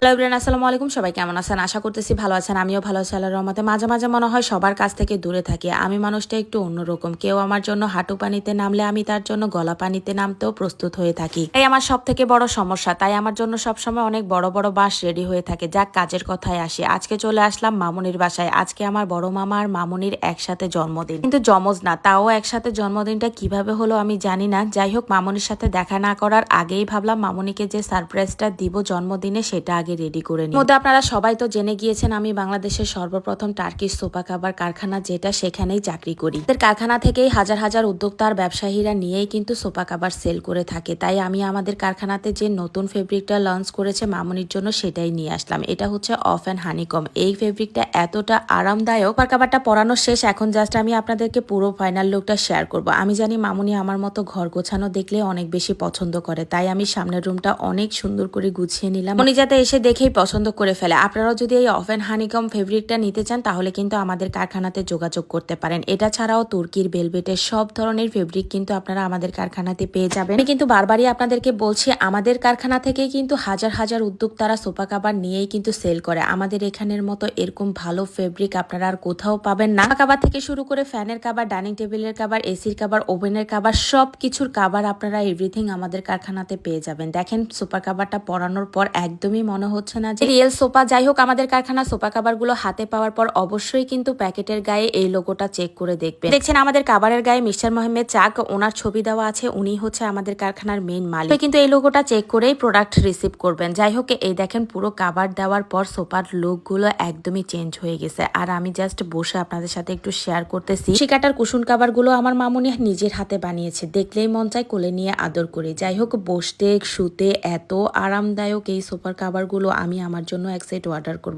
Hello everyone, আসসালামু আলাইকুম। সবাই কেমন আছেন? আশা করতেছি ভালো আছেন। আমিও ভালো আছি আল্লাহর রহমতে। মাঝে মাঝে মনে হয় সবার কাছ থেকে দূরে থাকি। আমি মানুষটা একটু অন্যরকম। কেউ আমার জন্য হাঁটু পানিতে নামলে আমি তার জন্য গলা পানিতে নামতেও প্রস্তুত হয়ে থাকি। এই আমার সব থেকে বড় সমস্যা। তাই আমার জন্য সবসময় অনেক বড় বড় বাস রেডি হয়ে থাকে। যাক, কাজের কথায় আসি। আজকে চলে আসলাম মামুনির বাসায়। আজকে আমার বড় মামা আর মামুনির একসাথে জন্মদিন, কিন্তু যমজ না। তাও একসাথে জন্মদিনটা কিভাবে হলো আমি জানি না। যাই হোক, মামুনির সাথে দেখা না করার আগেই ভাবলাম মামুনিকে যে সারপ্রাইজটা দিব জন্মদিনে সেটা আগে রেডি করে নিই। আপনারা সবাই তো জেনে গিয়েছেন আমি বাংলাদেশের সর্বপ্রথম টার্কিশ সোফা কাভার কারখানা, যেটা সেখানেই চাকরি করি। এদের কারখানা থেকেই হাজার হাজার উদ্যোক্তা আর ব্যবসায়ীরা নিয়েই কিন্তু সোফা কাভার সেল করে থাকে। তাই আমি আমাদের কারখানাতে যে নতুন ফেব্রিকটা লঞ্চ করেছে মামুনির জন্য সেটাই নিয়ে আসলাম। এটা হচ্ছে অফ অ্যান্ড হানিকম। এই ফেব্রিকটা এতটা আরামদায়ক। সোফা কাভারটা পরানো শেষ, এখন জাস্ট আমি আপনাদেরকে পুরো ফাইনাল লুকটা শেয়ার করব। আমি জানি মামুনি আমার মতো ঘর গোছানো দেখলে অনেক বেশি পছন্দ করে, তাই আমি সামনের রুমটা অনেক সুন্দর করে গুছিয়ে নিলাম। উনি যাতে এসে দেখেই পছন্দ করে ফেলে। আপনারাও যদি এই অফ অ্যান্ড হানিকম ফেব্রিকটা নিতে চান তাহলে কিন্তু আমাদের কারখানাতে যোগাযোগ করতে পারেন। এটা ছাড়াও তুর্কির ভেলভেটের সব ধরনের ফেব্রিক কিন্তু আপনারা আমাদের কারখানাতে পেয়ে যাবেন। আমি কিন্তু বারবারই আপনাদেরকে বলছি, আমাদের কারখানা থেকেই কিন্তু হাজার হাজার উদ্যোক্তারা সোফা কাভার নিয়েই কিন্তু সেল করে। আমাদের এখানের মতো এরকম ভালো ফেব্রিক আপনারা আর কোথাও পাবেন না। সোফা কাভার থেকে শুরু করে ফ্যানের কাভার, ডাইনিং টেবিলের কাভার, এসির কাভার, ওভেনের কাভার, সব কিছুর কাভার আপনারা এভরিথিং আমাদের কারখানাতে পেয়ে যাবেন। দেখেন, সোফা কাভারটা পরানোর পর একদমই মনে হচ্ছে না যে রিয়েল সোফা। যাই হোক, আমাদের কারখানা সোফা কাভার গুলো হাতে পাওয়ার পর অবশ্যই কিন্তু প্যাকেটের গায়ে এই লোগোটা চেক করে দেখবেন। দেখছেন আমাদের কাভারের গায়ে মিস্টার মোহাম্মদ চাক, ওনার ছবি দেওয়া আছে। উনি হচ্ছে আমাদের কারখানার মেইন মালিক। কিন্তু এই লোগোটা চেক করেই প্রোডাক্ট রিসিভ করবেন। যাই হোক, এই দেখেন পুরো কাভার দেওয়ার পর সোফার লুক গুলো একদমই চেঞ্জ হয়ে গেছে। আর আমি জাস্ট বসে আপনাদের সাথে একটু শেয়ার করতেছি। শিকাটার কুশন কাভার গুলো আমার মামুনি নিজের হাতে বানিয়েছে। দেখলেই মন চায় কোলে নিয়ে আদর করে। যাই হোক, বসতে শুতে এত আরামদায়ক এই সোফার কাভার গুলো, আমি আমার জন্য এক সেট অর্ডার করব।